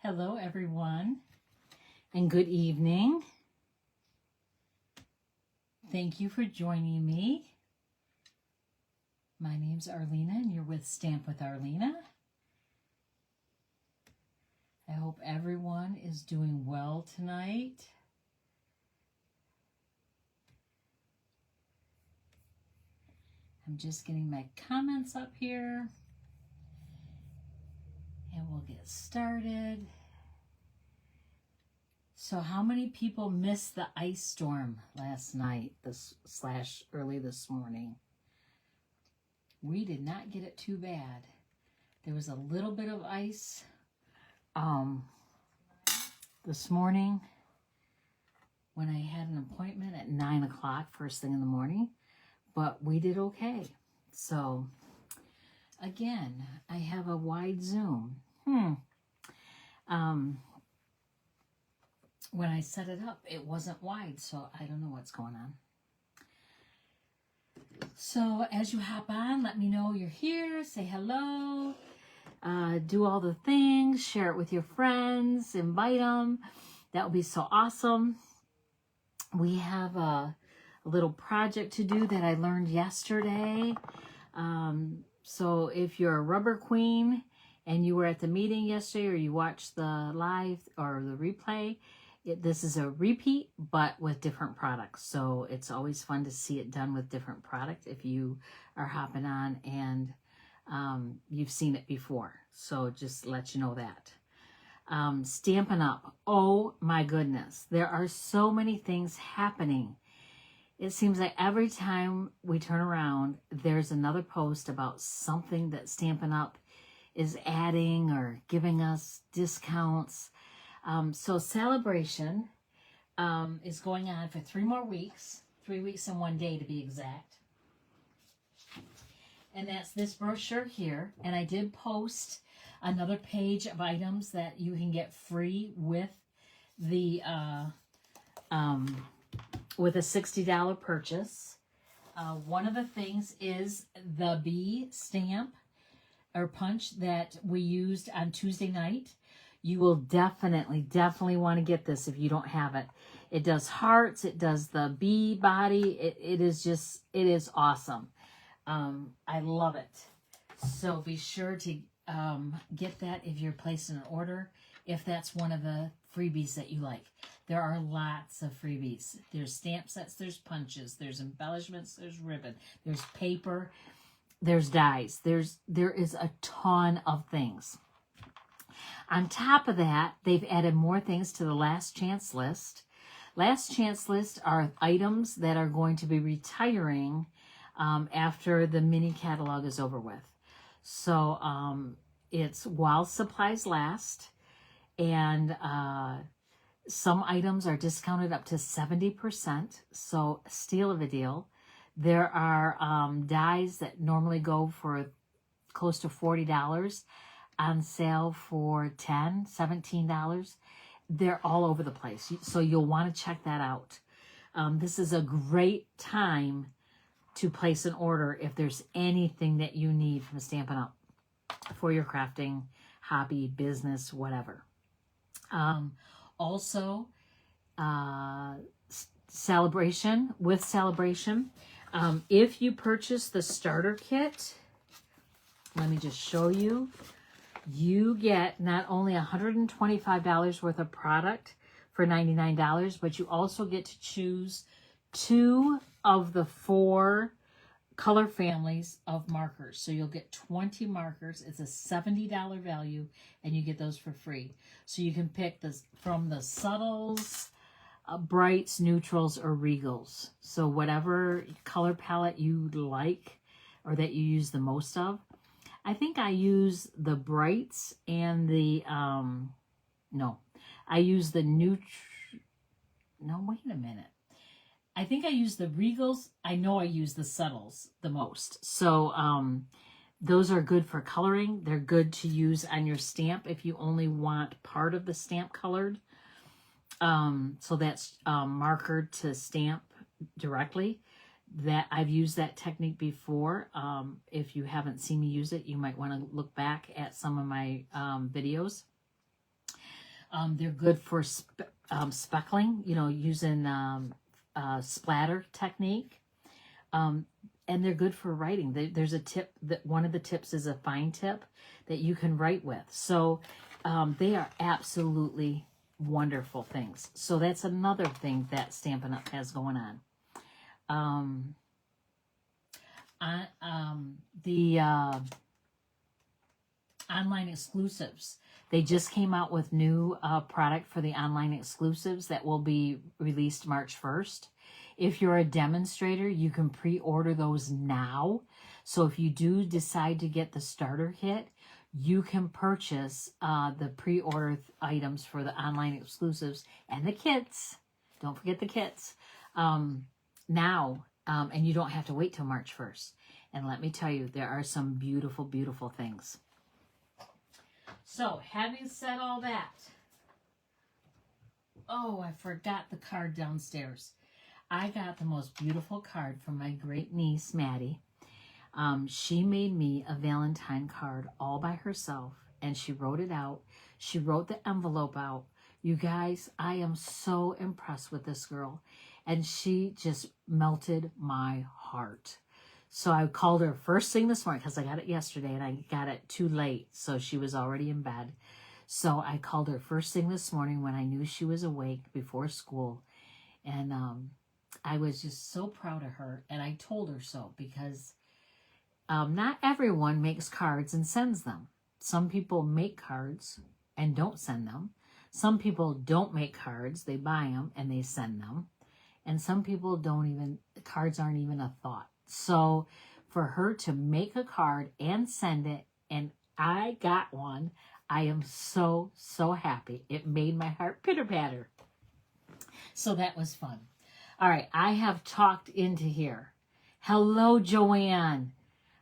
Hello, everyone, and good evening. Thank you for joining me. My name's Arlena, and you're with Stamp with Arlena. I hope everyone is doing well tonight. I'm just getting my comments up here, and we'll get started. So how many people missed the ice storm last night, early this morning? We did not get it too bad. There was a little bit of ice this morning when I had an appointment at 9 o'clock first thing in the morning, but we did okay. So again, I have a wide zoom. When I set it up, it wasn't wide, so I don't know what's going on. So as you hop on, let me know you're here, say hello, do all the things, share it with your friends, invite them. That would be so awesome. We have a little project to do that I learned yesterday. So if you're a rubber queen and you were at the meeting yesterday, or you watched the live or the replay, this is a repeat, but with different products. So it's always fun to see it done with different product if you are hopping on and you've seen it before. So just let you know that. Stampin' Up. Oh my goodness. There are so many things happening. It seems like every time we turn around, there's another post about something that Stampin' Up is adding or giving us discounts. So celebration is going on for 3 more weeks, 3 weeks and 1 day to be exact. And that's this brochure here. And I did post another page of items that you can get free with the with a $60 purchase. One of the things is the bee stamp or punch that we used on Tuesday night. You will definitely want to get this if you don't have it. It does hearts. It does the bee body. It is awesome. I love it. So be sure to get that if you're placing an order, if that's one of the freebies that you like. There are lots of freebies. There's stamp sets, there's punches, there's embellishments, there's ribbon, there's paper, there's dies. There is a ton of things. On top of that, they've added more things to the last chance list. Last chance list are items that are going to be retiring after the mini catalog is over with. So it's while supplies last, and some items are discounted up to 70%, so steal of a deal. There are dies that normally go for close to $40 on sale for $10, $17. They're all over the place, so you'll want to check that out. This is a great time to place an order if there's anything that you need from Stampin' Up for your crafting, hobby, business, whatever. Also, celebration. If you purchase the starter kit, let me just show you. You get not only $125 worth of product for $99, but you also get to choose 2 of the 4 color families of markers. So you'll get 20 markers. It's a $70 value, and you get those for free. So you can pick this from the subtles, brights, neutrals, or regals. So whatever color palette you like or that you use the most of. I think I use the brights and the, I use the wait a minute. I think I use the regals. I know I use the subtles the most. So those are good for coloring. They're good to use on your stamp if you only want part of the stamp colored. So that's marker to stamp directly. That I've used that technique before. If you haven't seen me use it, you might want to look back at some of my videos. They're good for speckling, you know, using splatter technique. And they're good for writing. There's a tip that one of the tips is a fine tip that you can write with. So they are absolutely wonderful things. So that's another thing that Stampin' Up! Has going on. The online exclusives. They just came out with new product for the online exclusives that will be released March 1st. If you're a demonstrator, you can pre-order those now. So if you do decide to get the starter kit, you can purchase the pre-order items for the online exclusives and the kits. Don't forget the kits now, and you don't have to wait till March 1st. And let me tell you, there are some beautiful, beautiful things. So, having said all that, oh, I forgot the card downstairs. I got the most beautiful card from my great niece, Maddie. She made me a Valentine card all by herself, and she wrote it out. She wrote the envelope out. You guys, I am so impressed with this girl, and she just melted my heart. So I called her first thing this morning because I got it yesterday and I got it too late. So she was already in bed. So I called her first thing this morning when I knew she was awake before school. And I was just so proud of her. And I told her so because not everyone makes cards and sends them. Some people make cards and don't send them. Some people don't make cards. They buy them and they send them. And some people don't even, cards aren't even a thought. So for her to make a card and send it, and I got one, I am so, so happy. It made my heart pitter-patter. So that was fun. All right, I have talked into here. Hello, Joanne.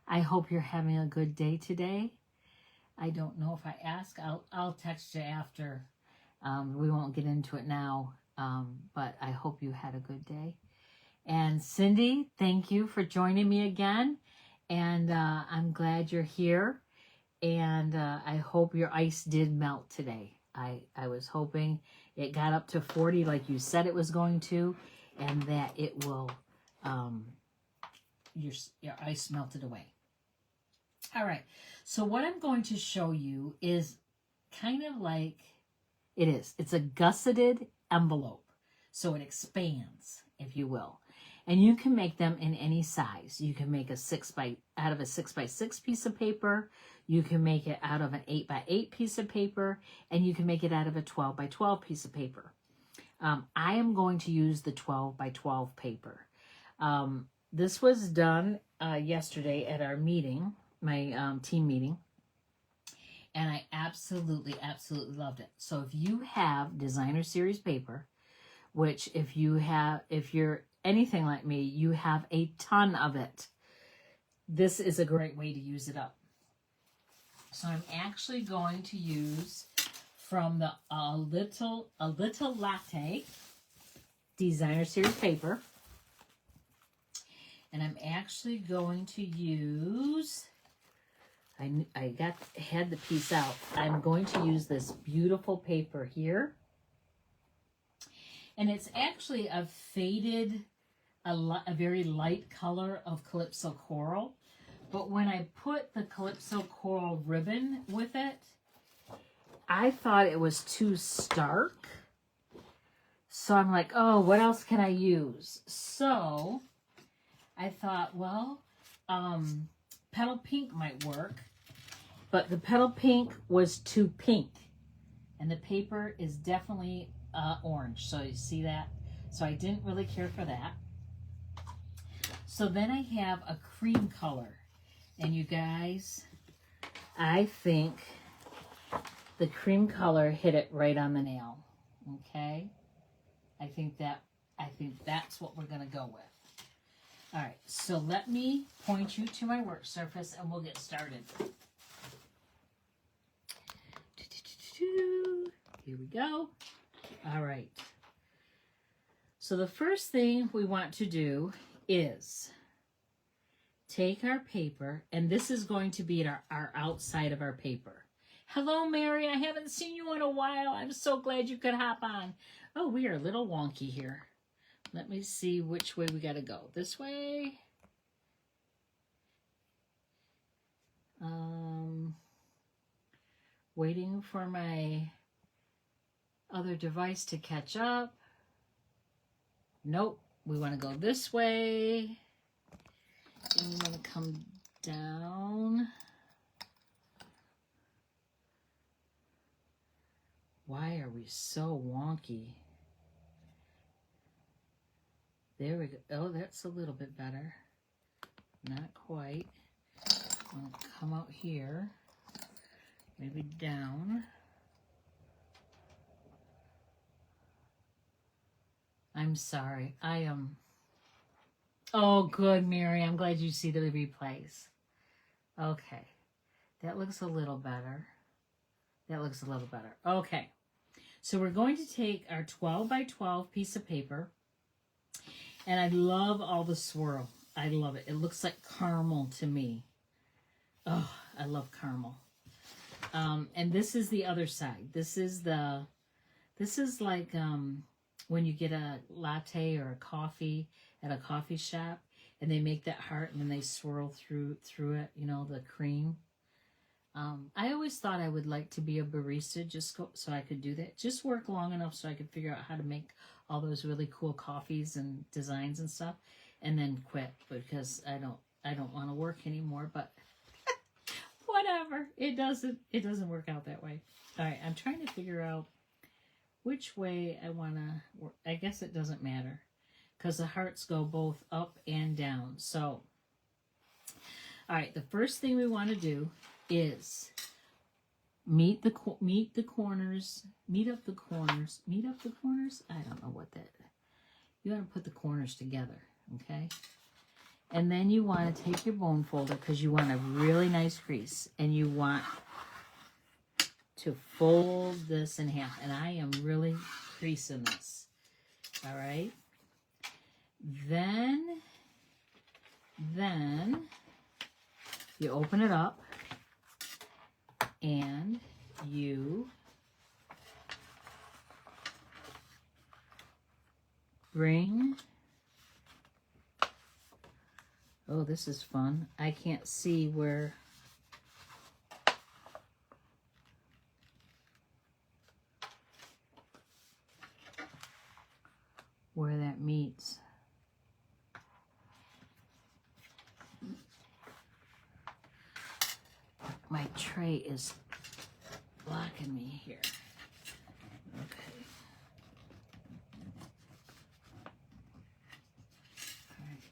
I hope you're having a good day today. I don't know if I ask. I'll text you after. We won't get into it now, but I hope you had a good day. And Cindy, thank you for joining me again. And I'm glad you're here. And I hope your ice did melt today. I was hoping it got up to 40 like you said it was going to, and that it will, your ice melted away. All right. So what I'm going to show you is kind of like, it's a gusseted envelope. So it expands, if you will. And you can make them in any size. You can make out of a 6x6 piece of paper. You can make it out of an 8x8 piece of paper. And you can make it out of a 12x12 piece of paper. I am going to use the 12x12 paper. This was done yesterday at our meeting, my team meeting. And I absolutely, absolutely loved it. So if you have designer series paper, which if you're anything like me, you have a ton of it. This is a great way to use it up. So I'm actually going to use from the a little latte designer series paper. And I'm actually going to use, I had the piece out. I'm going to use this beautiful paper here. And it's actually a faded, a very light color of Calypso Coral. But when I put the Calypso Coral ribbon with it, I thought it was too stark. So I'm like, oh, what else can I use? So I thought, well, Petal Pink might work. But the Petal Pink was too pink. And the paper is definitely orange. So you see that? So I didn't really care for that. So then I have a cream color. And you guys, I think the cream color hit it right on the nail. Okay? I think that's what we're going to go with. All right, so let me point you to my work surface and we'll get started. Here we go. All right. So the first thing we want to do is take our paper, and this is going to be our outside of our paper. Hello, Mary. I haven't seen you in a while. I'm so glad you could hop on. Oh, we are a little wonky here. Let me see which way we got to go. This way. Waiting for my other device to catch up. Nope. We want to go this way. And we want to come down. Why are we so wonky? There we go. Oh, that's a little bit better. Not quite. I'm going to come out here. Maybe down. I'm sorry. I am... Oh, good, Mary. I'm glad you see the replays. Okay. That looks a little better. That looks a little better. Okay. So we're going to take our 12 by 12 piece of paper. And I love all the swirl. I love it. It looks like caramel to me. Oh, I love caramel. And this is the other side. This is like when you get a latte or a coffee at a coffee shop and they make that heart and then they swirl through it, you know, the cream. I always thought I would like to be a barista so I could do that. Just work long enough so I could figure out how to make all those really cool coffees and designs and stuff and then quit because I don't want to work anymore, but whatever. It doesn't work out that way. All right, I'm trying to figure out which way I want to work. I guess it doesn't matter because the hearts go both up and down. So, all right, the first thing we want to do is meet up the corners. I don't know what that. You want to put the corners together, okay? And then you want to take your bone folder because you want a really nice crease. And you want to fold this in half. And I am really creasing this. All right? Then you open it up. And you bring... Oh, this is fun. I can't see where that meets. My tray is blocking me here. Okay. All right,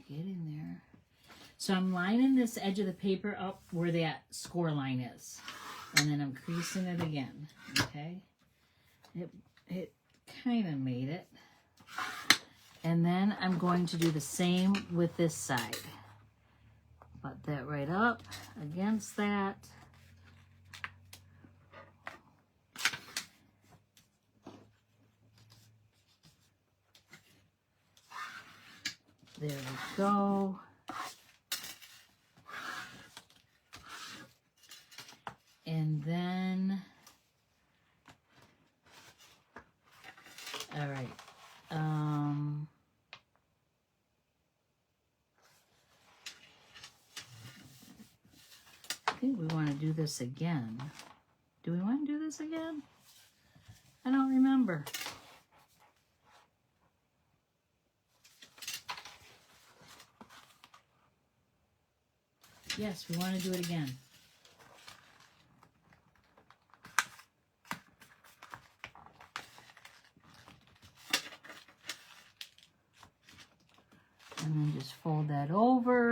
get in there. So I'm lining this edge of the paper up where that score line is. And then I'm creasing it again, okay? It kind of made it. And then I'm going to do the same with this side. Butt that right up against that. There we go. And then, all right, I think we want to do this again. Do we want to do this again? I don't remember. Yes, we want to do it again. And then just fold that over.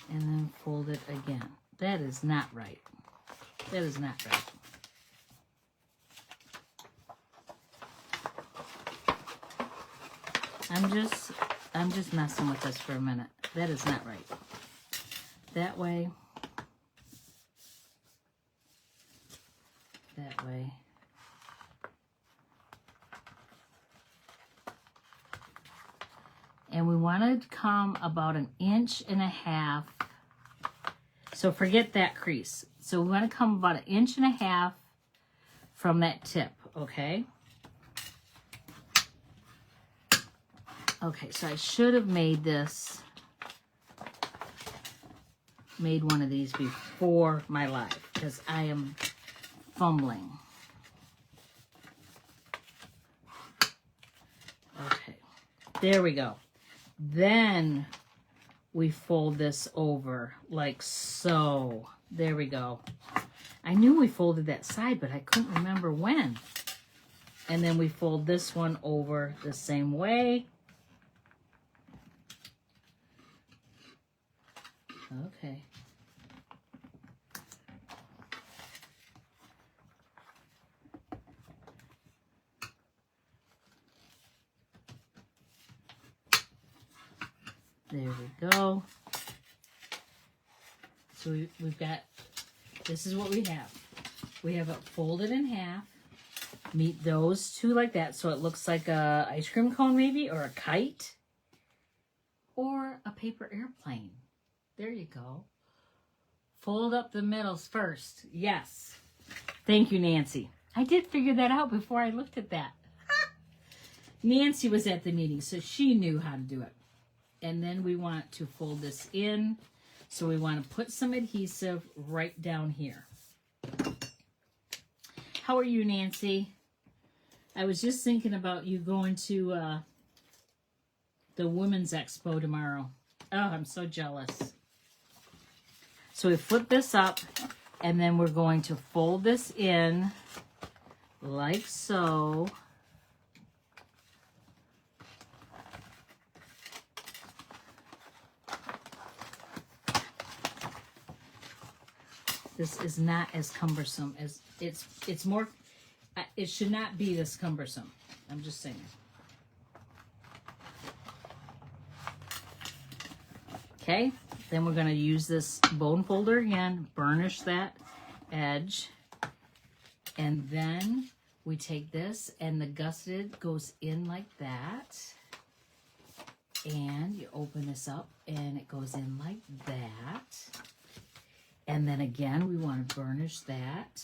And then fold it again. That is not right. That is not right. I'm just messing with this for a minute. That is not right. That way. That way. And we want to come about 1.5 inches. So forget that crease. So we want to come about 1.5 inches from that tip, okay? Okay, so I should have made one of these before my live because I am fumbling. Okay, there we go. Then we fold this over like so. There we go. I knew we folded that side, but I couldn't remember when. And then we fold this one over the same way. Okay. There we go. So we've got, this is what we have. We have it folded in half. Meet those two like that. So it looks like a ice cream cone maybe, or a kite, or a paper airplane. There you go. Fold up the middles first. Yes. Thank you, Nancy. I did figure that out before I looked at that. Nancy was at the meeting, so she knew how to do it. And then we want to fold this in. So we want to put some adhesive right down here. How are you, Nancy? I was just thinking about you going to the Women's Expo tomorrow. Oh, I'm so jealous. So we flip this up, and then we're going to fold this in like so. This is not as cumbersome as it's more, it should not be this cumbersome. I'm just saying. Okay, then we're going to use this bone folder again, burnish that edge, and then we take this and the gusseted goes in like that, and you open this up and it goes in like that. And then again, we want to burnish that.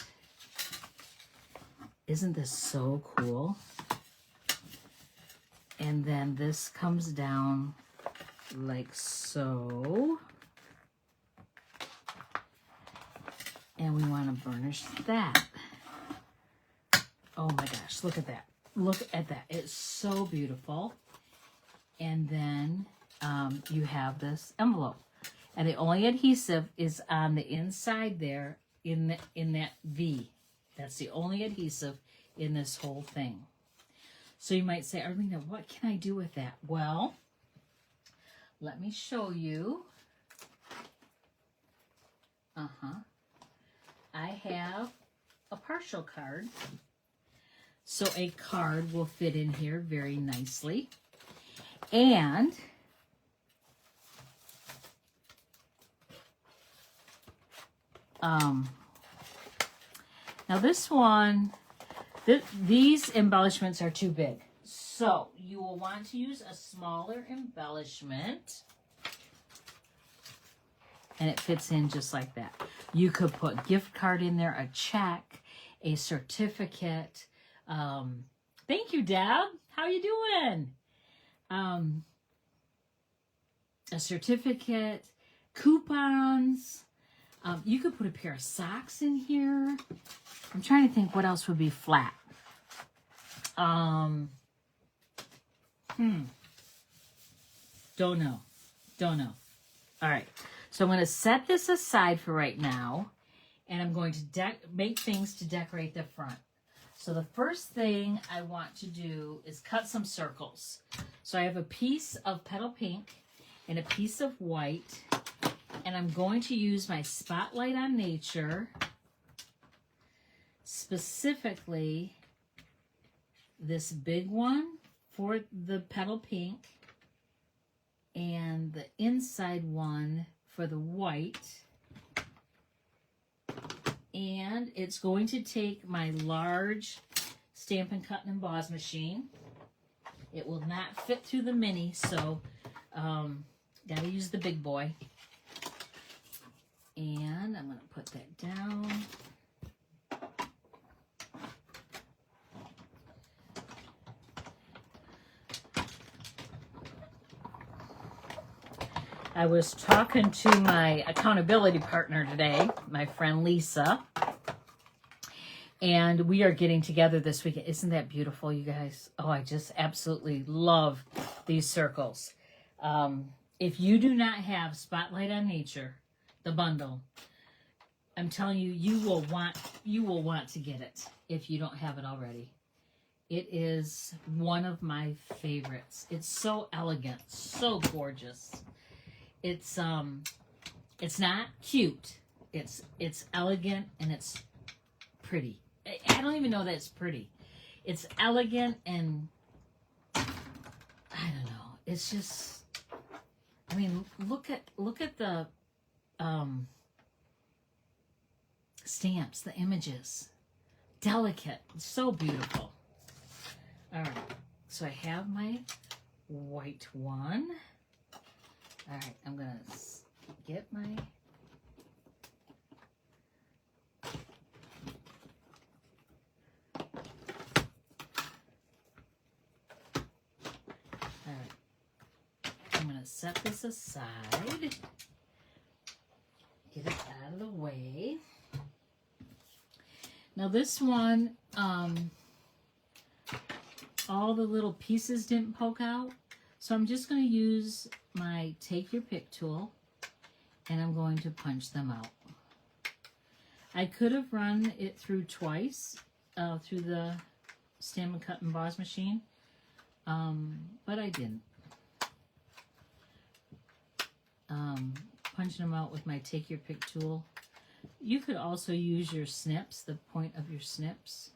Isn't this so cool? And then this comes down like so. And we want to burnish that. Oh my gosh, look at that. Look at that. It's so beautiful. And then you have this envelope. And the only adhesive is on the inside there in that V. That's the only adhesive in this whole thing. So you might say, Arlena, what can I do with that? Well, let me show you. I have a partial card. So a card will fit in here very nicely. And now this one, these embellishments are too big. So you will want to use a smaller embellishment. And it fits in just like that. You could put gift card in there, a check, a certificate. Thank you, Deb. How you doing? A certificate, coupons. You could put a pair of socks in here. I'm trying to think what else would be flat. Don't know. All right. So I'm going to set this aside for right now. And I'm going to make things to decorate the front. So the first thing I want to do is cut some circles. So I have a piece of petal pink and a piece of white. And I'm going to use my Spotlight on Nature, specifically this big one for the petal pink and the inside one for the white. And it's going to take my large Stampin' Cut and Emboss machine. It will not fit through the mini, so Gotta use the big boy. And I'm going to put that down. I was talking to my accountability partner today, my friend Lisa, and we are getting together this weekend. Isn't that beautiful, you guys? Oh, I just absolutely love these circles. If you do not have Spotlight on Nature, the bundle, I'm telling you, you will want to get it if you don't have it already. It is one of my favorites. It's so elegant, so gorgeous. It's not cute. It's elegant and it's pretty. I don't even know that it's pretty. It's elegant and I don't know. It's just, I mean, look at the stamps, the images. Delicate. So beautiful. All right. So I have my white one. All right. I'm going to get my... All right. I'm going to set this aside. Get it out of the way. Now this one, all the little pieces didn't poke out. So I'm just going to use my Take Your Pick tool and I'm going to punch them out. I could have run it through twice through the Stamp and Cut Emboss machine, but I didn't. Punching them out with my Take Your Pick tool. You could also use your snips, the point of your snips.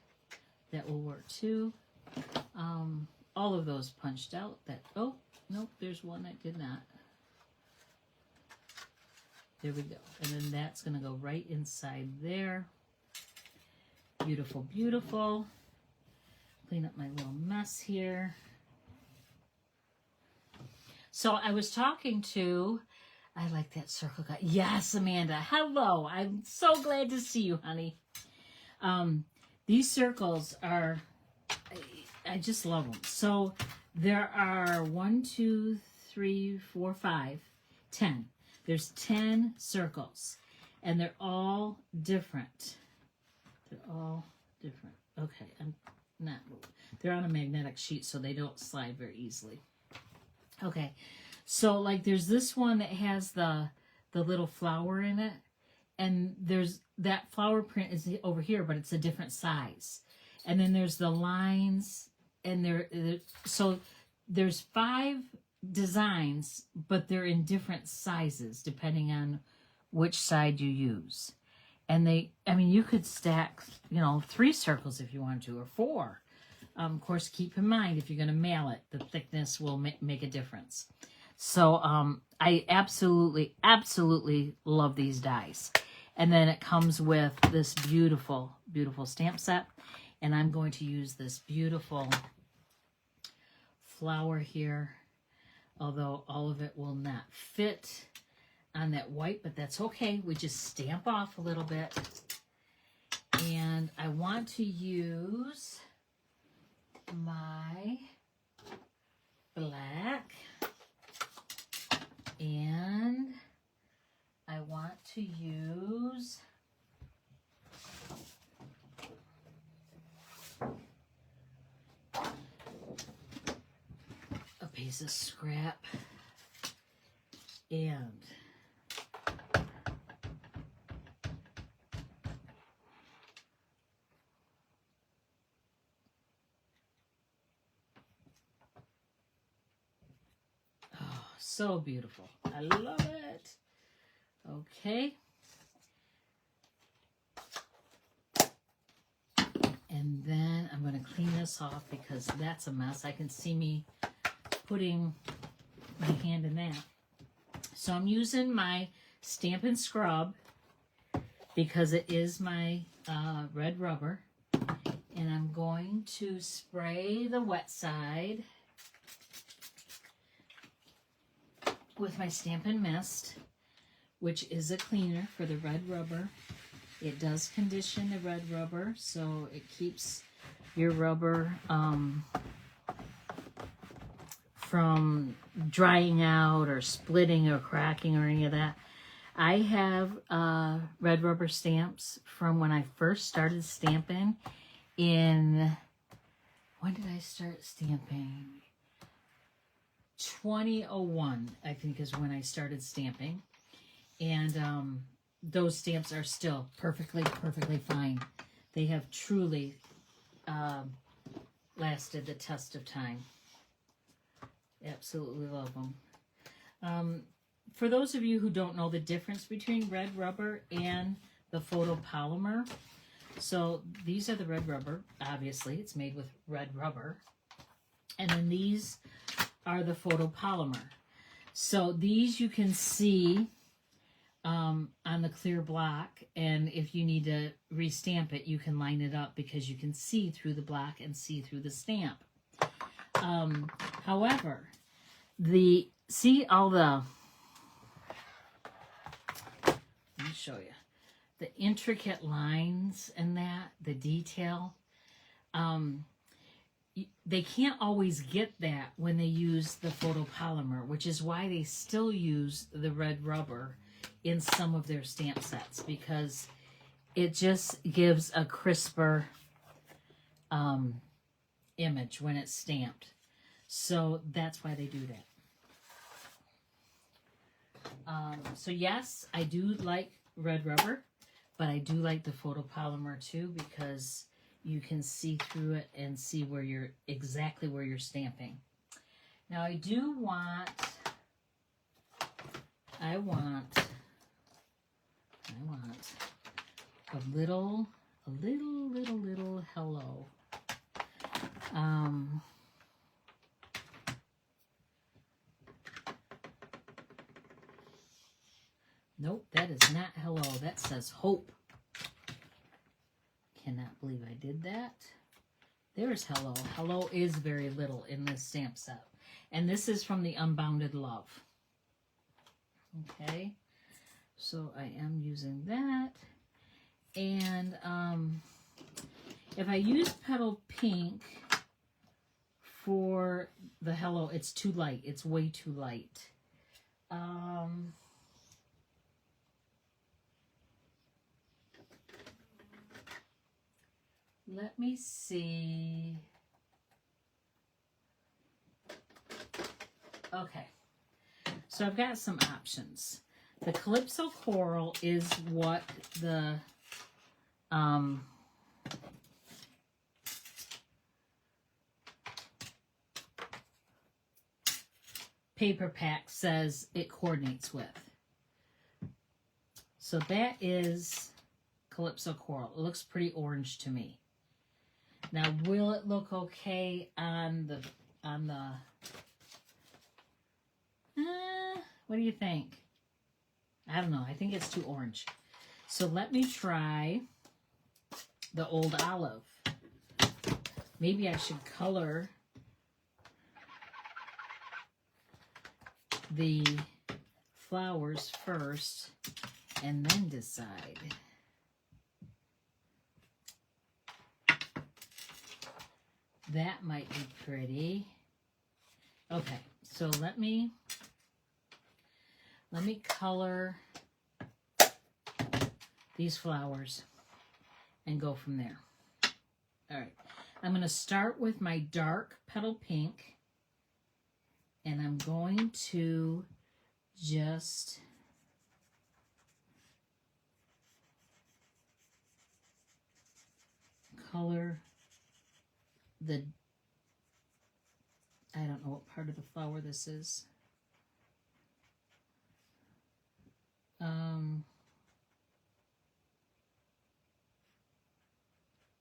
That will work too. All of those punched out. Oh, nope, there's one that did not. There we go. And then that's going to go right inside there. Beautiful, beautiful. Clean up my little mess here. So I was talking to... I like that circle guy. Yes, Amanda. Hello. I'm so glad to see you, honey. These circles are, I just love them. So there are 1, 2, 3, 4, 5, 10. There's 10 circles, and they're all different. They're all different. Okay, I'm not. They're on a magnetic sheet, so they don't slide very easily. Okay. So, like, there's this one that has the little flower in it, and there's that flower print is over here, but it's a different size. And then there's the lines, and so there's 5 designs, but they're in different sizes depending on which side you use. And you could stack, 3 circles if you want to, or 4. Of course, keep in mind, if you're going to mail it, the thickness will make a difference. So I absolutely, absolutely love these dies. And then it comes with this beautiful, beautiful stamp set. And I'm going to use this beautiful flower here, although all of it will not fit on that white, but that's okay. We just stamp off a little bit. And I want to use my black. And I want to use a piece of scrap and so beautiful. I love it. Okay. And then I'm going to clean this off because that's a mess. I can see me putting my hand in that. So I'm using my Stamp and Scrub because it is my red rubber. And I'm going to spray the wet side. with my Stampin' Mist, which is a cleaner for the red rubber. It does condition the red rubber, so it keeps your rubber from drying out or splitting or cracking or any of that. I have red rubber stamps from when I first started stamping in, when did I start stamping? 2001, I think, is when I started stamping. And those stamps are still perfectly fine. They have truly lasted the test of time. Absolutely love them. For those of you who don't know the difference between red rubber and the photopolymer, so these are the red rubber. Obviously, it's made with red rubber. And then these are the photopolymer. So these you can see on the clear block, and if you need to restamp it, you can line it up because you can see through the block and see through the stamp. However, see all the, let me show you, the intricate lines and that, the detail, they can't always get that when they use the photopolymer, which is why they still use the red rubber in some of their stamp sets, because it just gives a crisper image when it's stamped. So that's why they do that. So yes, I do like red rubber, but I do like the photopolymer too, because you can see through it and see where you're exactly where you're stamping. Now I do want a little hello. Nope, that is not hello. That says hope. Cannot believe I did that. There's hello. Hello is very little in this stamp set. And this is from the Unbounded Love. Okay. So I am using that. And if I use Petal Pink for the hello, it's too light. It's way too light. Let me see. Okay. So I've got some options. The Calypso Coral is what the paper pack says it coordinates with. So that is Calypso Coral. It looks pretty orange to me. Now, will it look okay on the what do you think? I don't know. I think it's too orange. So let me try the Old Olive. Maybe I should color the flowers first and then decide. That might be pretty. Okay, so let me color these flowers and go from there. All right, I'm going to start with my dark Petal Pink, and I'm going to just color the, I don't know what part of the flower this is.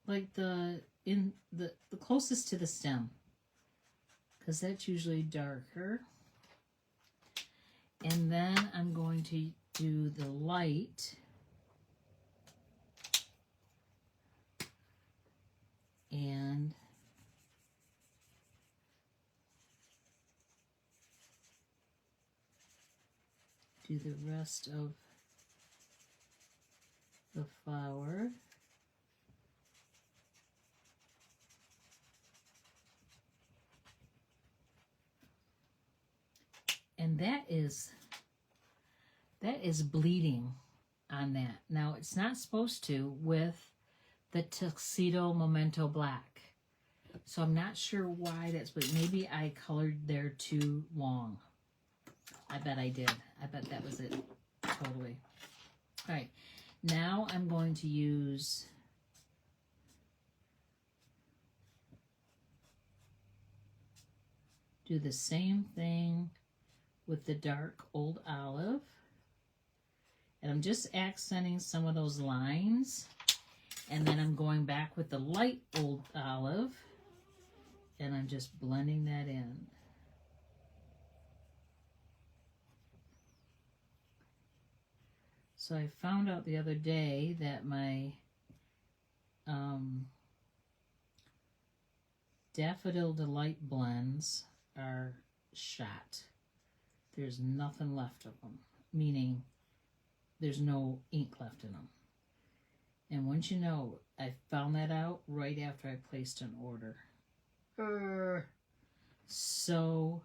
Like the closest to the stem, because that's usually darker. And then I'm going to do the light and do the rest of the flower. And that is bleeding on that. Now, it's not supposed to with the Tuxedo Memento Black. So I'm not sure why that's, but maybe I colored there too long. I bet I did. I bet that was it. Totally. All right. Now I'm going to use do the same thing with the dark Old Olive. And I'm just accenting some of those lines. And then I'm going back with the light Old Olive. And I'm just blending that in. So I found out the other day that my Daffodil Delight blends are shot. There's nothing left of them, meaning there's no ink left in them. And once you know, I found that out right after I placed an order. So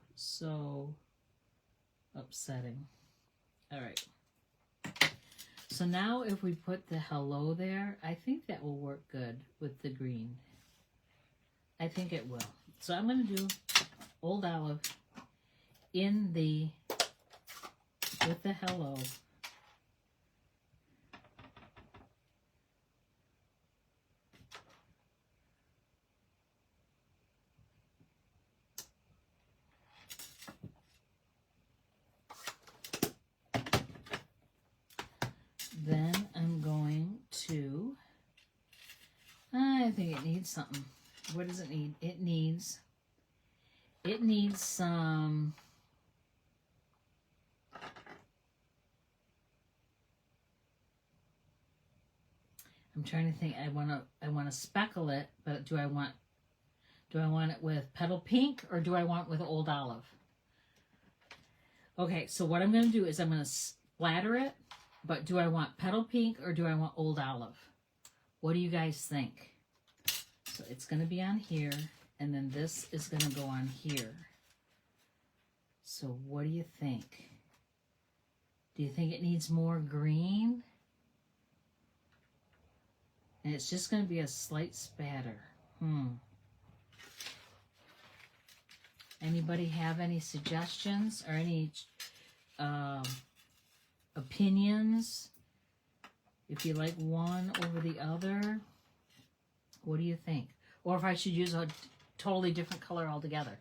upsetting. All right. So now if we put the hello there, I think that will work good with the green. I think it will. So I'm going to do Old Olive in the, with the hello. Then I'm going to, I think it needs something. What does it need? It needs some, I'm trying to think. I want to speckle it, but do I want it with petal pink or do I want it with Old Olive? Okay, so what I'm going to do is I'm going to splatter it. But do I want petal pink or do I want Old Olive? What do you guys think? So it's going to be on here, and then this is going to go on here. So what do you think? Do you think it needs more green? And it's just going to be a slight spatter. Anybody have any suggestions or any opinions? If you like one over the other, what do you think? Or if I should use a totally different color altogether.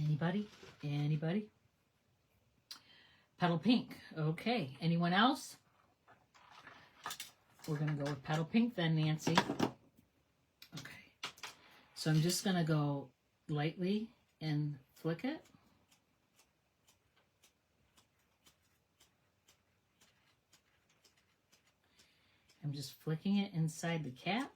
Anybody? Anybody? Petal pink. Okay. Anyone else? We're going to go with petal pink then, Nancy. Okay. So I'm just going to go lightly and flick it. I'm just flicking it inside the cap.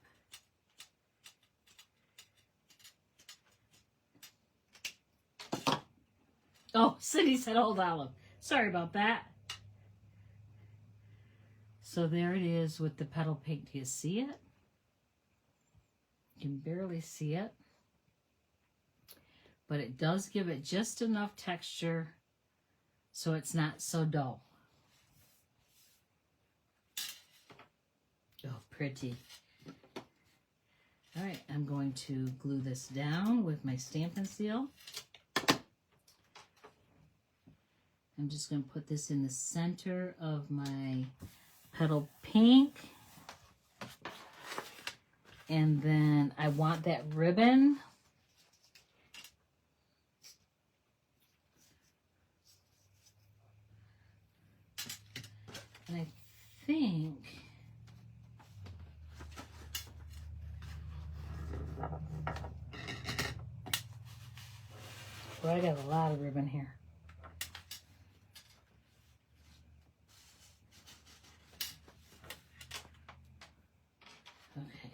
Oh, Cindy said Old Olive. Sorry about that. So there it is with the petal pink. Do you see it? You can barely see it. But it does give it just enough texture so it's not so dull. Oh, pretty. All right, I'm going to glue this down with my Stampin' Seal. I'm just going to put this in the center of my petal pink. And then I want that ribbon. And I think well, I got a lot of ribbon here. Okay.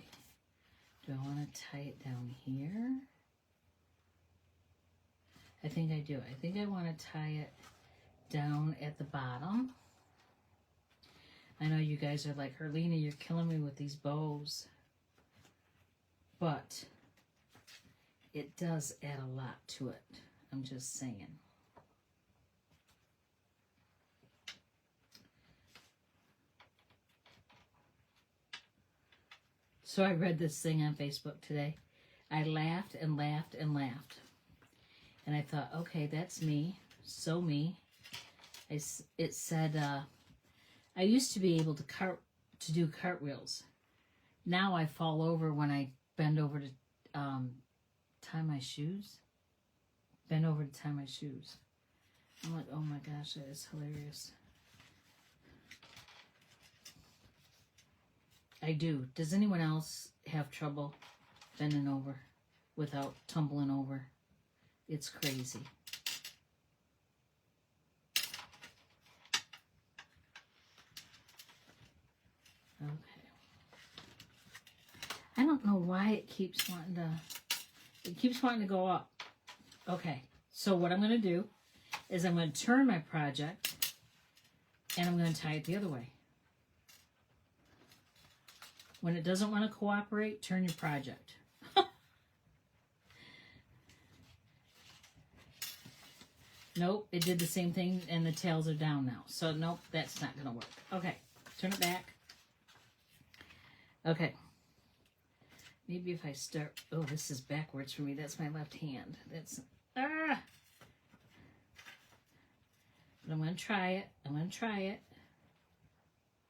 Do I want to tie it down here? I think I do. I think I want to tie it down at the bottom. I know you guys are like, Arlena, you're killing me with these bows. But it does add a lot to it. I'm just saying. So I read this thing on Facebook today. I laughed and laughed and laughed. And I thought, okay, that's me. So me. It said, I used to be able to do cartwheels. Now I fall over when I bend over to tie my shoes. Bend over to tie my shoes. I'm like, oh my gosh, that is hilarious. I do. Does anyone else have trouble bending over without tumbling over? It's crazy. Okay. I don't know why it keeps wanting to go up. Okay. So what I'm going to do is I'm going to turn my project and I'm going to tie it the other way. When it doesn't want to cooperate, turn your project. Nope, it did the same thing and the tails are down now. So nope, that's not going to work. Okay, turn it back. Okay. Maybe if I start... Oh, this is backwards for me. That's my left hand. That's... But I'm going to try it. I'm going to try it.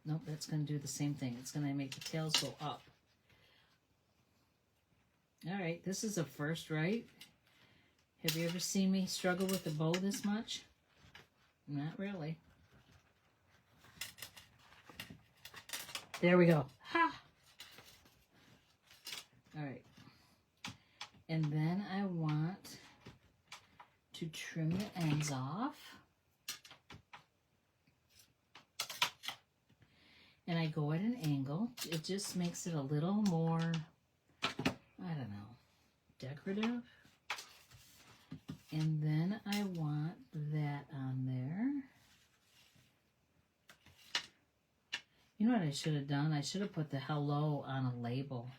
Nope, that's going to do the same thing. It's going to make the tails go up. All right, this is a first, right? Have you ever seen me struggle with the bow this much? Not really. There we go. Ha! All right. And then I want to trim the ends off. And I go at an angle. It just makes it a little more, I don't know, decorative. And then I want that on there. You know what I should have done? I should have put the hello on a label.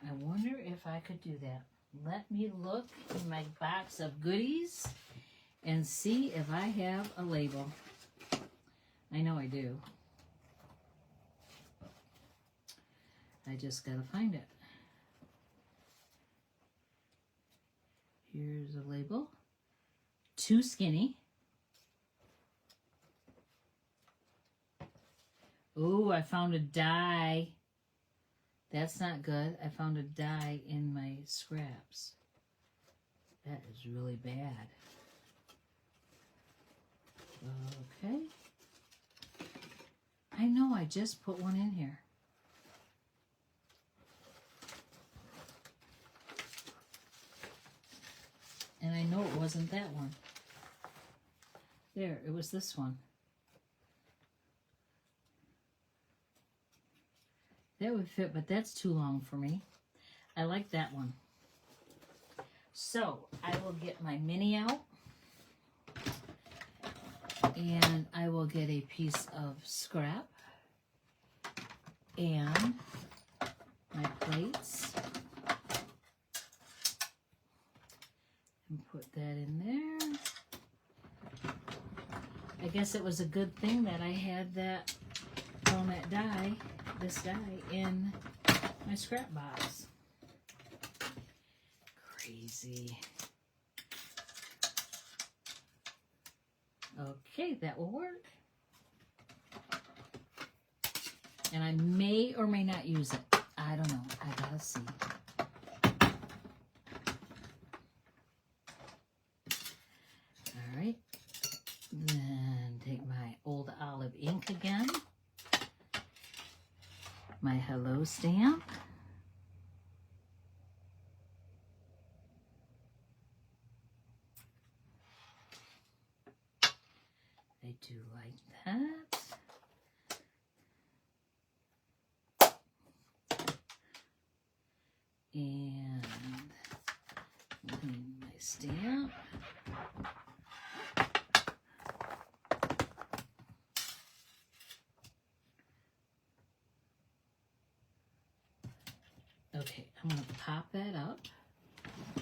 I wonder if I could do that. Let me look in my box of goodies and see if I have a label. I know I do. I just gotta find it. Here's a label. Too skinny. Ooh, I found a die. That's not good. I found a die in my scraps. That is really bad. Okay. I know, I just put one in here. And I know it wasn't that one. There, it was this one. That would fit, but that's too long for me. I like that one. So, I will get my mini out. And I will get a piece of scrap. And my plates. And put that in there. I guess it was a good thing that I had that walnut die, this die, in my scrap box. Crazy. Okay, that will work. And I may or may not use it. I don't know. I gotta see. All right. Then take my old olive ink again. My hello stamp. I do like that. And my stamp. Okay, I'm going to pop that up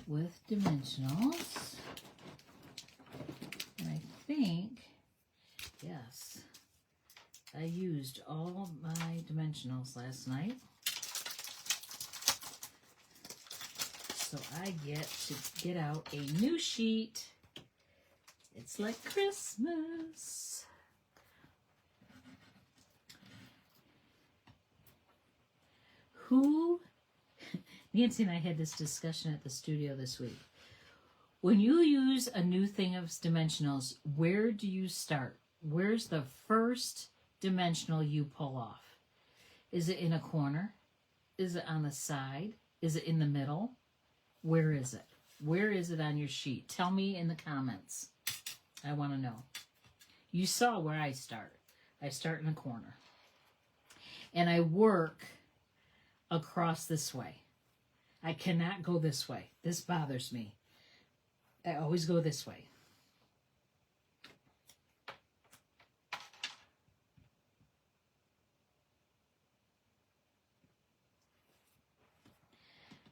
with dimensionals. And I think, yes, I used all my dimensionals last night. So I get to get out a new sheet. It's like Christmas. Nancy and I had this discussion at the studio this week. When you use a new thing of dimensionals, where do you start? Where's the first dimensional you pull off? Is it in a corner? Is it on the side? Is it in the middle? Where is it? Where is it on your sheet? Tell me in the comments. I want to know. You saw where I start. I start in a corner. And I work across this way. I cannot go this way. This bothers me. I always go this way.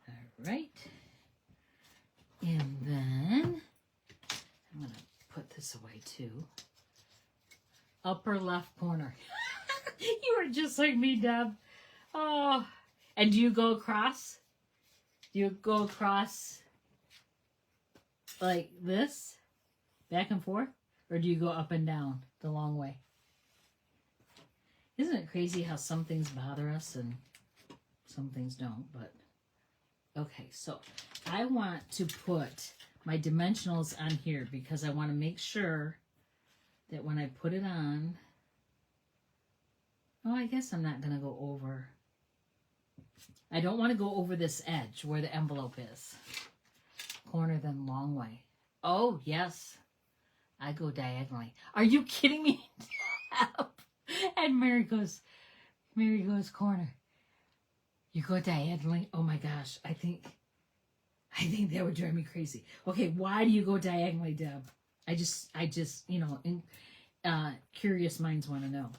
All right. And then I'm going to put this away too. Upper left corner. You are just like me, Deb. Oh, and do you go across? Do you go across like this, back and forth? Or do you go up and down the long way? Isn't it crazy how some things bother us and some things don't? But okay, so I want to put my dimensionals on here because I want to make sure that when I put it on, oh, I guess I'm not going to go over. I don't want to go over this edge where the envelope is. Corner then long way. Oh, yes. I go diagonally. Are you kidding me? And Mary goes corner. You go diagonally? Oh my gosh. I think that would drive me crazy. Okay, why do you go diagonally, Deb? I just, you know, curious minds want to know.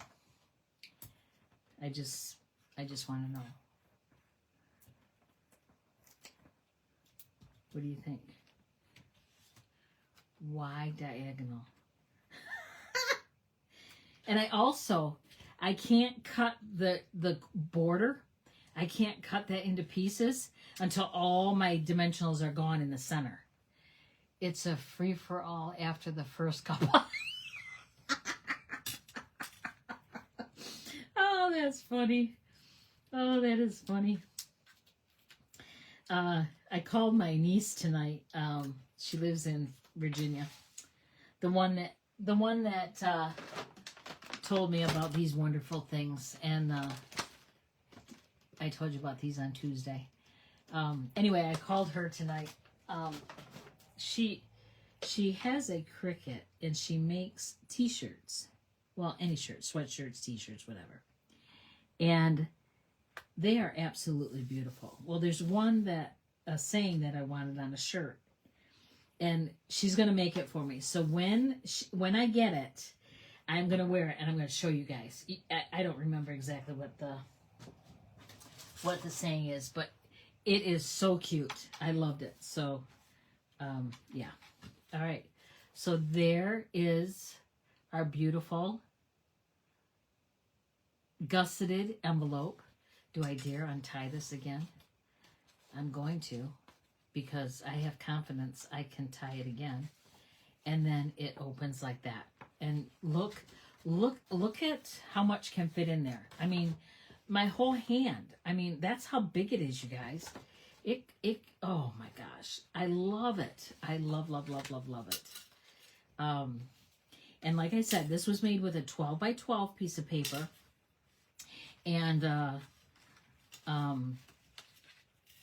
I just want to know. What do you think? Why diagonal? And I can't cut the border. I can't cut that into pieces until all my dimensionals are gone in the center. It's a free-for-all after the first couple. Oh, that's funny. Oh, that is funny. I called my niece tonight. She lives in Virginia. The one that told me about these wonderful things, and I told you about these on Tuesday. Anyway, I called her tonight. She has a Cricut, and she makes t-shirts. Well, any shirts, sweatshirts, t-shirts, whatever. And they are absolutely beautiful. Well, there's one that a saying that I wanted on a shirt, and she's gonna make it for me. So when I get it, I'm gonna wear it and I'm gonna show you guys. I don't remember exactly what the saying is, but it is so cute. I loved it. So, yeah. All right. So there is our beautiful gusseted envelope. Do I dare untie this again? I'm going to, because I have confidence I can tie it again. And then it opens like that. And look at how much can fit in there. I mean, my whole hand. I mean, that's how big it is, you guys. Oh my gosh. I love it. I love it. And like I said, this was made with a 12 by 12 piece of paper. And,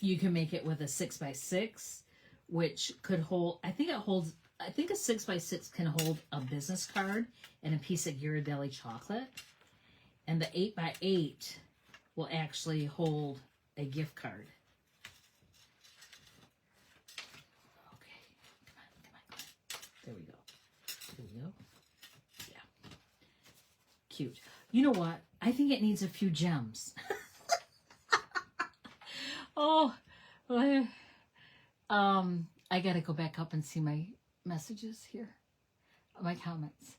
you can make it with a 6 by 6, which could hold, I think a 6 by 6 can hold a business card and a piece of Ghirardelli chocolate. And the 8 by 8 will actually hold a gift card. There we go. There we go. Yeah. Cute. You know what? I think it needs a few gems. Oh, I gotta go back up and see my messages here, my comments.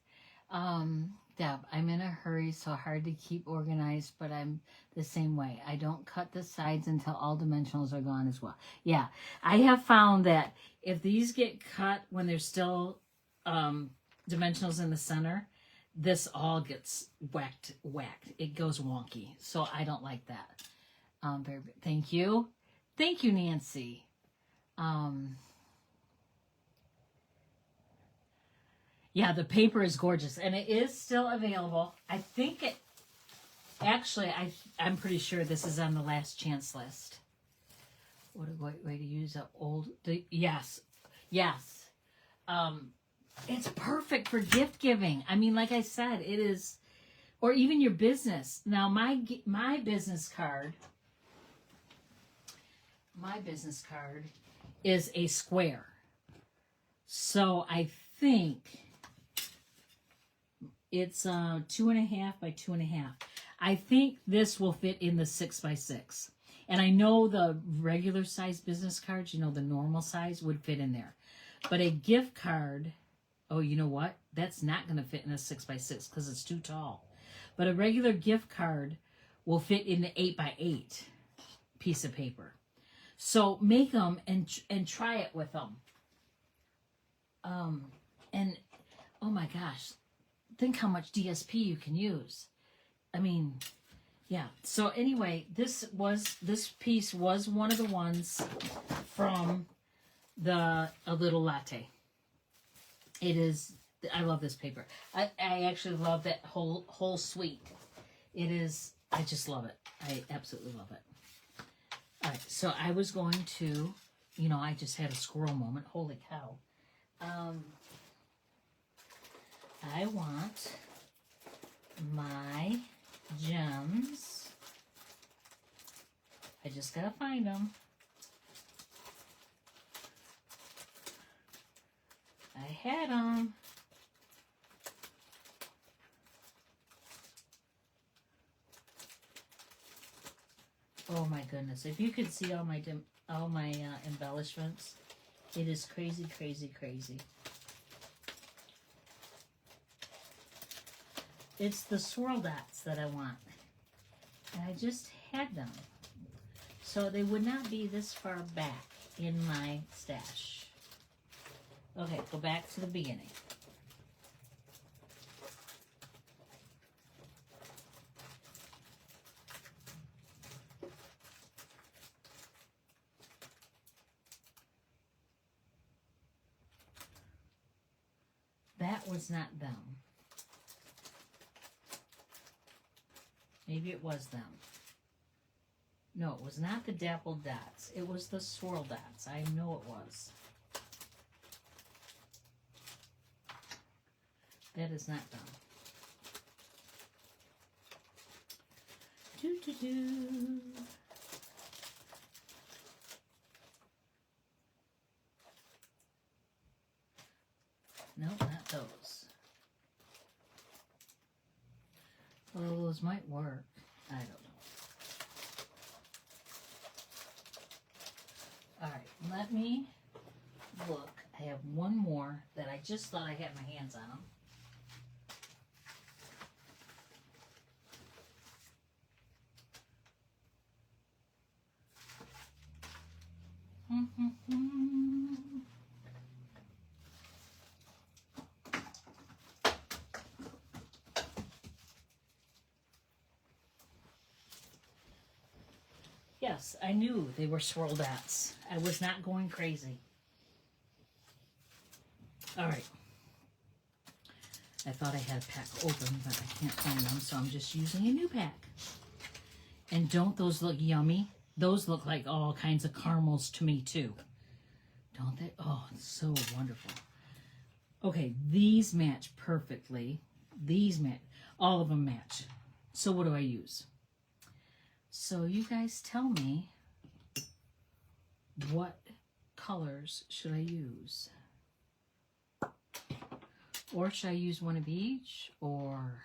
Deb, I'm in a hurry, so hard to keep organized, but I'm the same way. I don't cut the sides until all dimensionals are gone as well. Yeah, I have found that if these get cut when there's still dimensionals in the center, this all gets whacked. It goes wonky, so I don't like that. Thank you, Nancy. Yeah, the paper is gorgeous, and it is still available. I think it, actually, I'm pretty sure this is on the last chance list. What a great way to use yes. It's perfect for gift giving. I mean, like I said, it is, or even your business. Now, my business card is a square. So I think it's 2.5 by 2.5. I think this will fit in the 6x6. And I know the regular size business cards, the normal size would fit in there. But a gift card, oh, you know what? That's not going to fit in a 6x6 because it's too tall. But a regular gift card will fit in the 8x8 piece of paper. So make them and try it with them. And oh my gosh, think how much DSP you can use. I mean, yeah. So anyway, this piece was one of the ones from A Little Latte. It is. I love this paper. I actually love that whole suite. It is. I just love it. I absolutely love it. All right, so I was going to, I just had a squirrel moment. Holy cow. I want my gems. I just gotta find them. I had them. Oh my goodness! If you could see all my embellishments, it is crazy, crazy, crazy. It's the swirl dots that I want, and I just had them, so they would not be this far back in my stash. Okay, go back to the beginning. That was not them. Maybe it was them. No, it was not the dappled dots. It was the swirl dots. I know it was. That is not them. Do-do-do. No, not those. Well, those might work. I don't know. All right, let me look. I have one more that I just thought I had my hands on them. Yes, I knew they were swirl dots. I was not going crazy. All right. I thought I had a pack open, but I can't find them, so I'm just using a new pack. And don't those look yummy? Those look like all kinds of caramels to me, too. Don't they? Oh, it's so wonderful. Okay, these match perfectly. These match. All of them match. So what do I use? So you guys tell me, what colors should I use? Or should I use one of each? Or...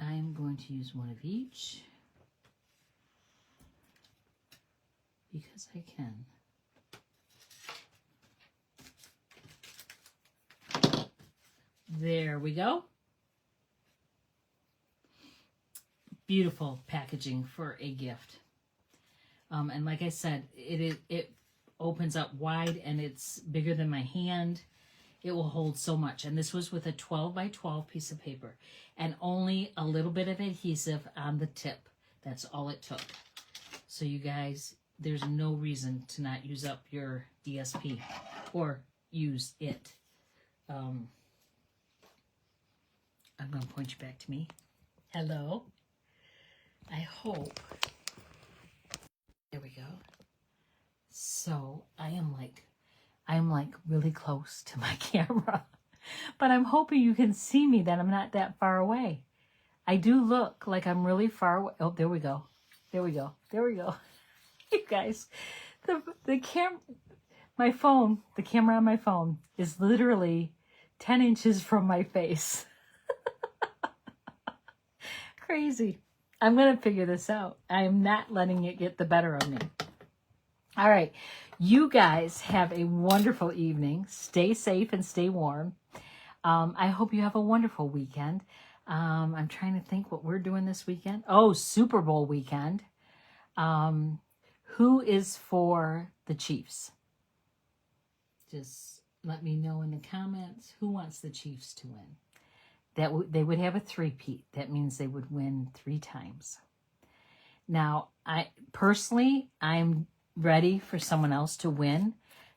I'm going to use one of each because I can. There we go. Beautiful packaging for a gift. And like I said, it opens up wide and it's bigger than my hand. It will hold so much. And this was with a 12 by 12 piece of paper and only a little bit of adhesive on the tip. That's all it took. So you guys, there's no reason to not use up your DSP or use it. I'm going to point you back to me. Hello. I hope. There we go. So I am like really close to my camera, but I'm hoping you can see me, that I'm not that far away. I do look like I'm really far away. Oh, there we go. There we go. There we go. You guys, the camera on my phone is literally 10 inches from my face. Crazy. I'm going to figure this out. I am not letting it get the better of me. All right. You guys have a wonderful evening. Stay safe and stay warm. I hope you have a wonderful weekend. I'm trying to think what we're doing this weekend. Oh, Super Bowl weekend. Who is for the Chiefs? Just let me know in the comments who wants the Chiefs to win. They would have a three-peat. That means they would win 3 times. Now, I'm ready for someone else to win.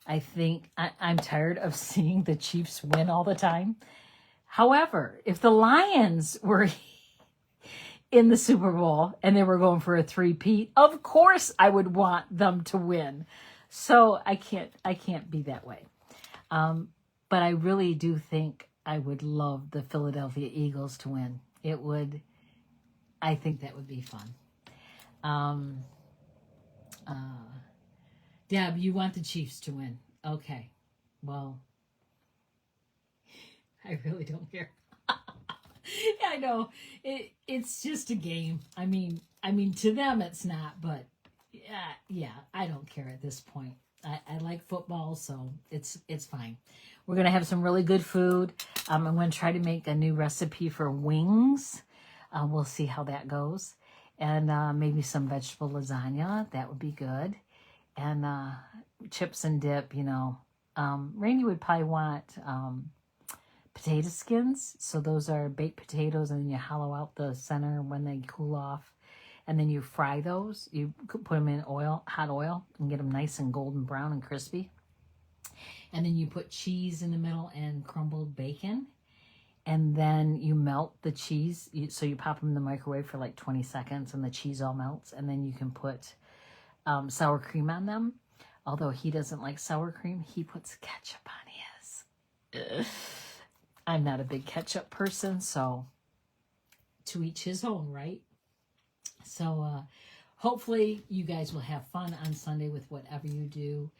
I think I'm tired of seeing the Chiefs win all the time. However, if the Lions were in the Super Bowl and they were going for a three-peat, of course I would want them to win. So I can't be that way. But I really do think I would love the Philadelphia Eagles to win. I think that would be fun. Deb, you want the Chiefs to win. Okay. Well, I really don't care. I know. It's just a game. I mean, to them it's not, but yeah, I don't care at this point. I like football, so it's fine. We're going to have some really good food. I'm going to try to make a new recipe for wings. We'll see how that goes. And maybe some vegetable lasagna. That would be good. And chips and dip, Rainey would probably want potato skins. So those are baked potatoes, and then you hollow out the center when they cool off. And then you fry those. You put them in hot oil, and get them nice and golden brown and crispy. And then you put cheese in the middle and crumbled bacon. And then you melt the cheese. So you pop them in the microwave for like 20 seconds, and the cheese all melts. And then you can put sour cream on them. Although he doesn't like sour cream, he puts ketchup on his. Ugh. I'm not a big ketchup person, so to each his own, right? So hopefully you guys will have fun on Sunday with whatever you do.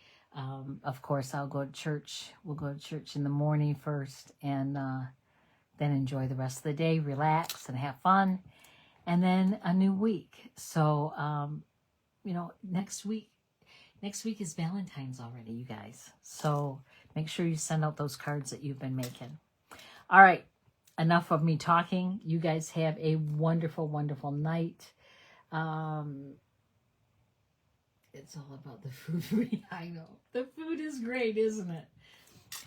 Of course, I'll go to church. We'll go to church in the morning first, and then enjoy the rest of the day, relax and have fun. And then a new week. So, next week is Valentine's already, you guys. So make sure you send out those cards that you've been making. All right. Enough of me talking. You guys have a wonderful, wonderful night. It's all about the food. I know. The food is great, isn't it?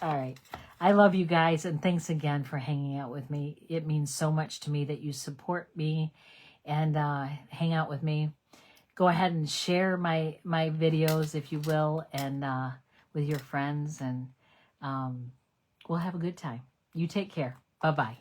All right. I love you guys, and thanks again for hanging out with me. It means so much to me that you support me and hang out with me. Go ahead and share my videos, if you will, and with your friends, and we'll have a good time. You take care. Bye-bye.